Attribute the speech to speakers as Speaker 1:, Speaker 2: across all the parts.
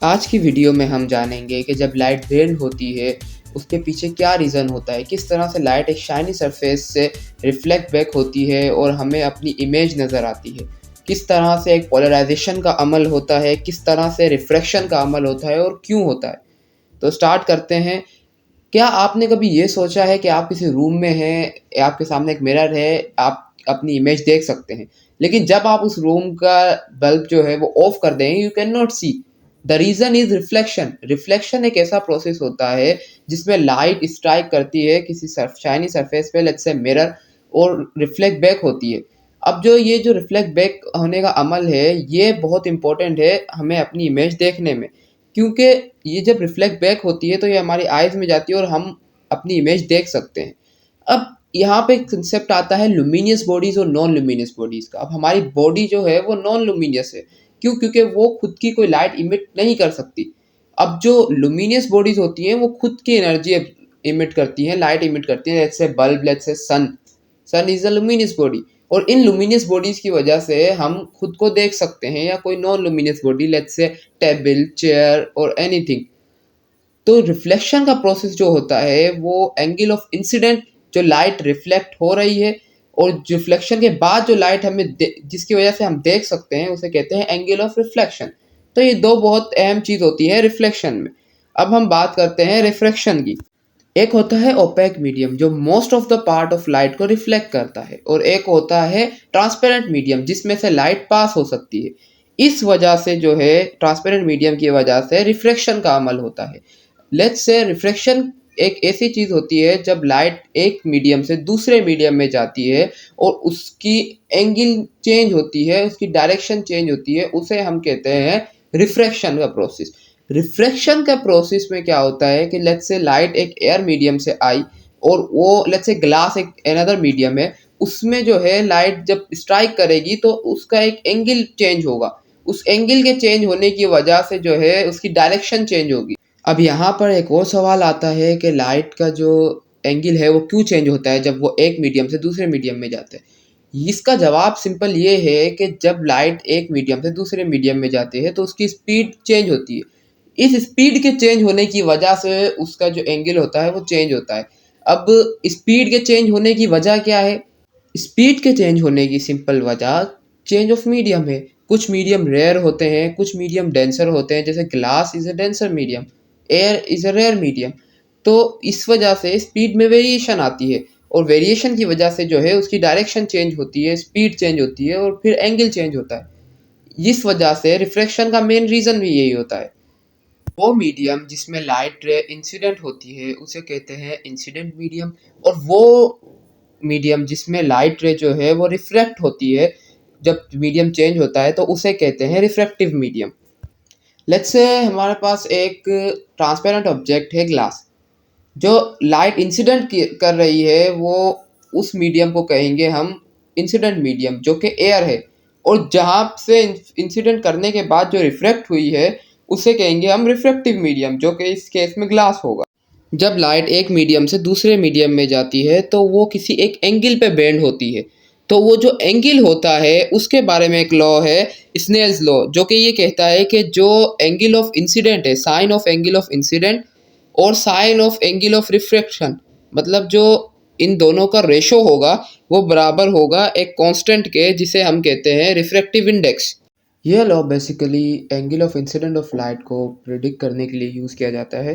Speaker 1: आज की वीडियो में हम जानेंगे कि जब लाइट बेंड होती है उसके पीछे क्या रीज़न होता है, किस तरह से लाइट एक शाइनी सरफेस से रिफ्लेक्ट बैक होती है और हमें अपनी इमेज नज़र आती है, किस तरह से एक पोलराइजेशन का अमल होता है, किस तरह से रिफ्रैक्शन का अमल होता है और क्यों होता है। तो स्टार्ट करते हैं। क्या आपने कभी ये सोचा है कि आप किसी रूम में हैं, आपके सामने एक मिरर है, आप अपनी इमेज देख सकते हैं, लेकिन जब आप उस रूम का बल्ब जो है वो ऑफ कर दें, you can not see. The reason is reflection. Reflection एक ऐसा प्रोसेस होता है जिसमें लाइट स्ट्राइक करती है किसी शाइनी सरफेस पे, लेट्स से मिरर, और रिफ्लेक्ट बैक होती है। अब जो रिफ्लेक्ट बैक होने का अमल है ये बहुत इंपॉर्टेंट है हमें अपनी इमेज देखने में, क्योंकि ये जब रिफ्लेक्ट बैक होती है तो ये हमारी आइज़ में जाती है और हम अपनी इमेज देख सकते हैं। अब यहाँ पे एक कंसेप्ट आता है लुमिनियस बॉडीज़ और नॉन लुमिनियस बॉडीज़ का। अब हमारी बॉडी जो है वो नॉन लुमिनियस है। क्यों? क्योंकि वो खुद की कोई लाइट इमिट नहीं कर सकती। अब जो लुमिनियस बॉडीज़ होती हैं वो खुद की एनर्जी इमिट करती हैं, लाइट इमिट करती हैं। Let's say bulb, let's say sun. Sun is a luminous body, और इन लुमिनियस बॉडीज़ की वजह से हम खुद को देख सकते हैं, या कोई non luminous body, let's say table, chair और एनीथिंग। तो रिफ्लेक्शन का प्रोसेस जो होता है वो एंगल ऑफ इंसिडेंट, जो लाइट रिफ्लेक्ट हो रही है और रिफ्लेक्शन के बाद जो लाइट जिसकी वजह से हम देख सकते हैं उसे कहते हैं एंगल ऑफ रिफ्लेक्शन। तो ये दो बहुत अहम चीज़ होती है रिफ्लेक्शन में। अब हम बात करते हैं रिफ्रैक्शन की। एक होता है ओपेक मीडियम जो most of the part of light को रिफ्लेक्ट करता है, और एक होता है ट्रांसपेरेंट मीडियम जिसमें से लाइट पास हो सकती है। इस वजह से जो है ट्रांसपेरेंट मीडियम की वजह से रिफ्रैक्शन का अमल होता है। लेट्स से रिफ्रैक्शन एक ऐसी चीज़ होती है जब लाइट एक मीडियम से दूसरे मीडियम में जाती है और उसकी एंगल चेंज होती है, उसकी डायरेक्शन चेंज होती है, उसे हम कहते हैं रिफ्रैक्शन का प्रोसेस। रिफ्रैक्शन का प्रोसेस में क्या होता है कि लेट्स से लाइट एक एयर मीडियम से आई और वो लेट्स से ग्लास एक अनदर मीडियम है, उसमें जो है लाइट जब स्ट्राइक करेगी तो उसका एक एंगल चेंज होगा। उस एंगल के चेंज होने की वजह से जो है उसकी डायरेक्शन चेंज होगी। अब यहाँ पर एक और सवाल आता है कि लाइट का जो एंगल है वो क्यों चेंज होता है जब वो एक मीडियम से दूसरे मीडियम में जाते हैं। इसका जवाब सिंपल ये है कि जब लाइट एक मीडियम से दूसरे मीडियम में जाती है तो उसकी स्पीड चेंज होती है। इस स्पीड के चेंज होने की वजह से उसका जो एंगल होता है वो चेंज होता है। अब स्पीड के चेंज होने की वजह क्या है? स्पीड के चेंज होने की सिंपल वजह चेंज ऑफ मीडियम है। कुछ मीडियम रेयर होते हैं, कुछ मीडियम डेंसर होते हैं, जैसे glass is a denser medium, air is a rare medium. तो इस वजह से स्पीड में वेरिएशन आती है, और वेरिएशन की वजह से जो है उसकी डायरेक्शन चेंज होती है, स्पीड चेंज होती है और फिर एंगल चेंज होता है। इस वजह से रिफ्रैक्शन का मेन रीज़न भी यही होता है। वो मीडियम जिसमें लाइट रे इंसिडेंट होती है उसे कहते हैं इंसिडेंट मीडियम, और वो मीडियम जिसमें लाइट रे जो है वो रिफ्रैक्ट होती है जब मीडियम चेंज होता है तो उसे कहते हैं रिफ्रैक्टिव मीडियम। लेट्स से हमारे पास एक ट्रांसपेरेंट ऑब्जेक्ट है, ग्लास। जो लाइट इंसिडेंट कर रही है वो उस मीडियम को कहेंगे हम इंसिडेंट मीडियम, जो कि एयर है, और जहाँ से इंसिडेंट करने के बाद जो रिफ्रैक्ट हुई है उसे कहेंगे हम रिफ्रैक्टिव मीडियम, जो कि इस केस में ग्लास होगा। जब लाइट एक मीडियम से दूसरे मीडियम में जाती है तो वो किसी एक एंगल पे बेंड होती है। तो वो जो एंगल होता है उसके बारे में एक लॉ है, स्नेल्स लॉ, जो कि ये कहता है कि जो एंगल ऑफ इंसिडेंट है, sine of angle of incident और sine of angle of refraction, मतलब जो इन दोनों का रेशो होगा वो बराबर होगा एक कांस्टेंट के, जिसे हम कहते हैं रिफ्रैक्टिव इंडेक्स। यह law basically angle of incident of light को प्रिडिक्ट करने के लिए यूज़ किया जाता है।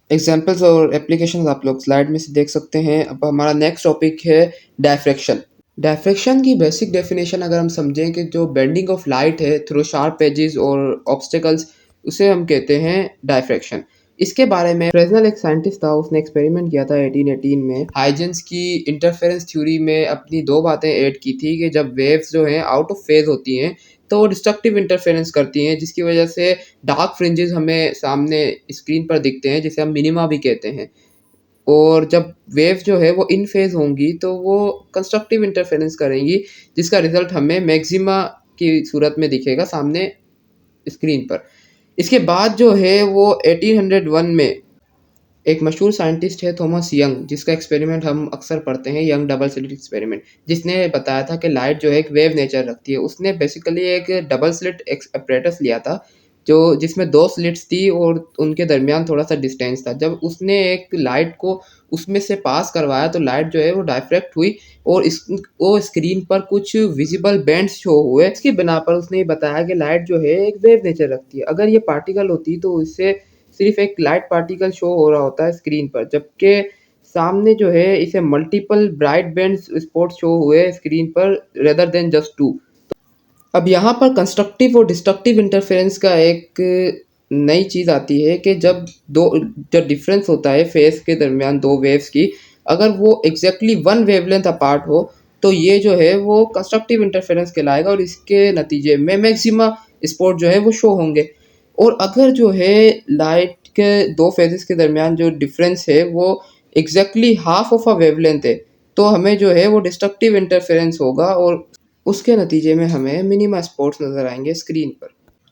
Speaker 1: एग्जाम्पल्स और एप्लीकेशंस आप लोग स्लाइड में से देख सकते हैं। अब हमारा नेक्स्ट टॉपिक है डायफ्रैक्शन। डायफ्रैक्शन की बेसिक डेफिनेशन अगर हम समझें कि जो बेंडिंग ऑफ लाइट है थ्रू शार्प एजेस और ऑब्स्टिकल्स, उसे हम कहते हैं डायफ्रैक्शन। इसके बारे में फ्रेजनल एक साइंटिस्ट था, उसने एक्सपेरिमेंट किया था 1818 में। हाइजेंस की इंटरफेरेंस थ्योरी में अपनी दो बातें ऐड की थी कि जब वेव्स जो हैं आउट ऑफ फेज होती हैं तो वो डिस्ट्रक्टिव इंटरफेरेंस करती हैं, जिसकी वजह से डार्क फ्रिंजेस हमें सामने स्क्रीन पर दिखते हैं, जिसे हम मिनिमा भी कहते हैं। और जब वेव जो है वो इन फेज होंगी तो वो कंस्ट्रक्टिव इंटरफेरेंस करेंगी, जिसका रिजल्ट हमें मैक्सिमा की सूरत में दिखेगा सामने स्क्रीन पर। इसके बाद जो है वो 1801 में एक मशहूर साइंटिस्ट है थॉमस यंग, जिसका एक्सपेरिमेंट हम अक्सर पढ़ते हैं, यंग डबल स्लिट एक्सपेरिमेंट, जिसने बताया था कि लाइट जो है एक वेव नेचर रखती है। उसने बेसिकली एक डबल स्लिट apparatus लिया था जो जिसमें 2 स्लिट्स थी और उनके दरमियान थोड़ा-सा डिस्टेंस था। जब उसने एक लाइट को उसमें से पास करवाया तो लाइट जो है वो डायफ्रैक्ट हुई और इस वो स्क्रीन पर कुछ विज़िबल बैंड्स शो हुए। इसकी बिना पर उसने ये बताया कि लाइट जो है एक वेव नेचर रखती है। अगर ये पार्टिकल होती तो इससे सिर्फ़ एक लाइट पार्टिकल शो हो रहा होता है स्क्रीन पर, जबकि सामने जो है इसे multiple bright bands spots show हुए स्क्रीन पर रेदर देन जस्ट 2। अब यहाँ पर कंस्ट्रक्टिव और डिस्ट्रक्टिव इंटरफेरेंस का एक नई चीज़ आती है कि जब दो जो डिफरेंस होता है फेस के दरमियान दो वेव्स की, अगर वो एग्जैक्टली वन वेवलेंथ अपार्ट हो तो ये जो है वो कंस्ट्रक्टिव इंटरफेरेंस कहलाएगा और इसके नतीजे में मैक्सिमा स्पॉट जो है वो शो होंगे। और अगर जो है लाइट के दो फेजेस के दरमियान जो डिफरेंस है वो exactly half of a wavelength है तो हमें जो है वो डिस्ट्रक्टिव इंटरफेरेंस होगा और उसके नतीजे में हमें मिनिमा स्पॉट्स नज़र आएंगे स्क्रीन पर।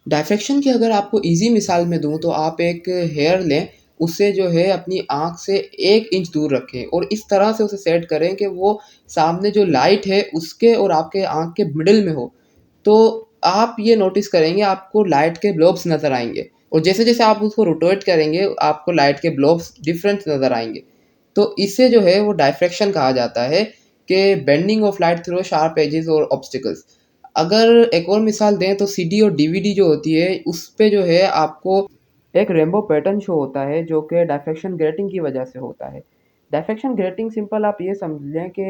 Speaker 1: डायफ्रैक्शन की अगर आपको इजी मिसाल में दूं तो आप एक हेयर लें, उससे जो है अपनी आँख से 1 इंच दूर रखें और इस तरह से उसे सेट करें कि वो सामने जो लाइट है उसके और आपके आँख के मिडल में हो। तो आप ये नोटिस करेंगे आपको लाइट के ब्लॉब्स नज़र आएँगे और जैसे-जैसे आप उसको रोटेट करेंगे आपको लाइट के ब्लॉब्स डिफरेंट नज़र आएँगे। तो इसे जो है वो डायफ्रैक्शन कहा जाता है कि bending of light through sharp edges और ऑब्स्टिकल्स। अगर एक और मिसाल दें तो सीडी और डीवीडी जो होती है उस पे जो है आपको एक रेनबो पैटर्न शो होता है जो कि डायफ्रैक्शन ग्रेटिंग की वजह से होता है। डायफ्रैक्शन ग्रेटिंग सिंपल आप ये समझ लें कि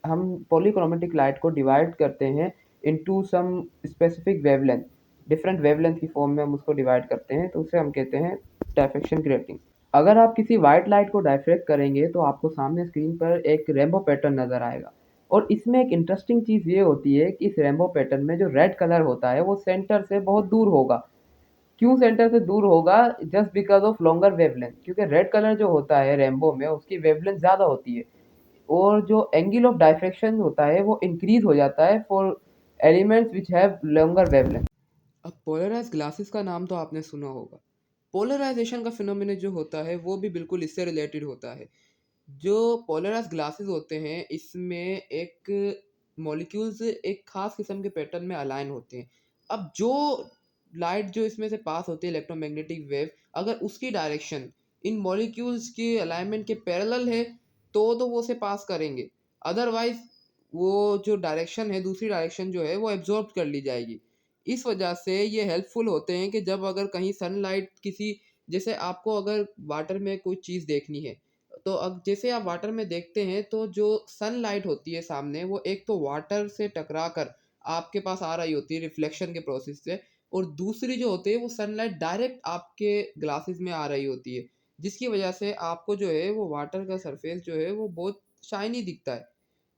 Speaker 1: हम पॉलीक्रोमेटिक लाइट को डिवाइड करते हैं into some specific wavelength, different wavelength की फॉर्म में हम उसको डिवाइड करते हैं तो उसे हम कहते हैं डायफ्रैक्शन ग्रेटिंग। अगर आप किसी वाइट लाइट को डायफ्रैक्ट करेंगे तो आपको सामने स्क्रीन पर एक रेनबो पैटर्न नज़र आएगा और इसमें एक इंटरेस्टिंग चीज़ ये होती है कि इस रेनबो पैटर्न में जो रेड कलर होता है वो सेंटर से बहुत दूर होगा। क्यों सेंटर से दूर होगा? Just because of longer wavelength, क्योंकि रेड कलर जो होता है रेनबो में उसकी वेवलेंथ ज़्यादा होती है और जो एंगल ऑफ डायफ्रैक्शन होता है वो इंक्रीज़ हो जाता है for elements which have longer wavelength. अब पोलराइज्ड ग्लासेस का नाम तो आपने सुना होगा। पोलराइजेशन का फिनोमेना जो होता है वो भी बिल्कुल इससे रिलेटेड होता है। जो पोलराइज्ड ग्लासेस होते हैं इसमें एक मॉलिक्यूल्स एक खास किस्म के पैटर्न में अलाइन होते हैं। अब जो लाइट जो इसमें से पास होती है इलेक्ट्रोमैग्नेटिक वेव, अगर उसकी डायरेक्शन इन मॉलिक्यूल्स के अलाइनमेंट के पैरेलल है तो वो उसे पास करेंगे। अदरवाइज वो जो डायरेक्शन है दूसरी डायरेक्शन जो है वो एब्जॉर्ब कर ली जाएगी। इस वजह से ये हेल्पफुल होते हैं कि जब अगर कहीं सनलाइट किसी, जैसे आपको अगर वाटर में कोई चीज़ देखनी है तो अब जैसे आप वाटर में देखते हैं तो जो सनलाइट होती है सामने वो एक तो वाटर से टकरा कर आपके पास आ रही होती है रिफ्लेक्शन के प्रोसेस से, और दूसरी जो होती है वो सनलाइट डायरेक्ट आपके ग्लासेस में आ रही होती है जिसकी वजह से आपको जो है वो वाटर का सरफेस जो है वो बहुत शाइनी दिखता है।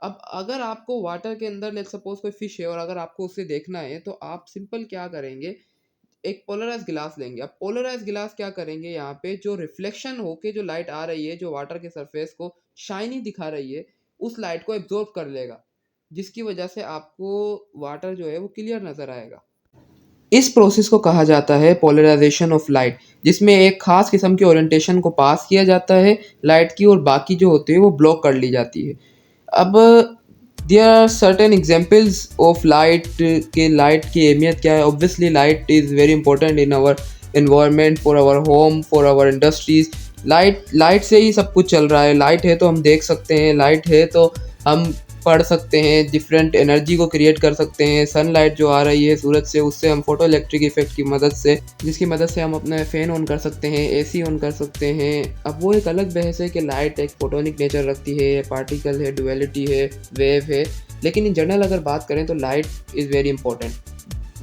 Speaker 1: अब अगर आपको वाटर के अंदर लेट्स सपोज कोई फिश है और अगर आपको उसे देखना है तो आप सिंपल क्या करेंगे, एक पोलराइज गिलास लेंगे। अब पोलराइज गिलास क्या करेंगे, यहाँ पे जो रिफ्लेक्शन होके जो लाइट आ रही है जो वाटर के सरफेस को शाइनी दिखा रही है उस लाइट को एब्जॉर्ब कर लेगा जिसकी वजह से आपको वाटर जो है वो क्लियर नज़र आएगा। इस प्रोसेस को कहा जाता है पोलराइजेशन ऑफ लाइट, जिसमें एक खास किस्म के ओरिएंटेशन को पास किया जाता है लाइट की और बाकी जो होती है वो ब्लॉक कर ली जाती है। अब there are certain examples of light के लाइट की अहमियत क्या है। Obviously light is very important in our environment, for our home, for our industries. Light से ही सब कुछ चल रहा है। लाइट है तो हम देख सकते हैं, लाइट है तो हम पढ़ सकते हैं, डिफरेंट एनर्जी को क्रिएट कर सकते हैं। सनलाइट जो आ रही है सूरज से उससे हम फोटो इलेक्ट्रिक इफेक्ट की मदद से, जिसकी मदद से हम अपने फ़ैन ऑन कर सकते हैं, एसी ऑन कर सकते हैं। अब वो एक अलग बहस है कि लाइट एक फोटोनिक नेचर रखती है, पार्टिकल है, डुअलिटी है, वेव है, लेकिन इन जनरल अगर बात करें तो light is very important.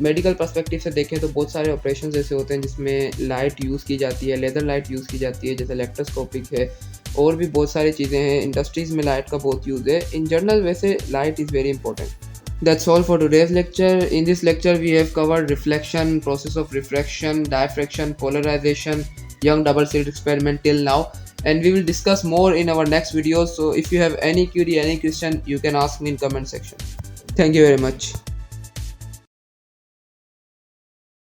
Speaker 1: Medical perspective से देखें तो बहुत सारे ऑपरेशन ऐसे होते हैं जिसमें लाइट यूज़ की जाती है, लेज़र लाइट यूज़ की जाती है जैसे इलेक्ट्रोस्कोपिक है, और भी बहुत सारी चीज़ें हैं। इंडस्ट्रीज़ में लाइट का बहुत यूज़ है। इन जनरल वैसे light is very important. That's all for today's lecture. In this lecture, we have covered reflection, process of refraction, diffraction, polarization, Young double slit experiment till now, and we will discuss more in our next videos. So if you have any query, any question, you can ask me in comment section. Thank you very much.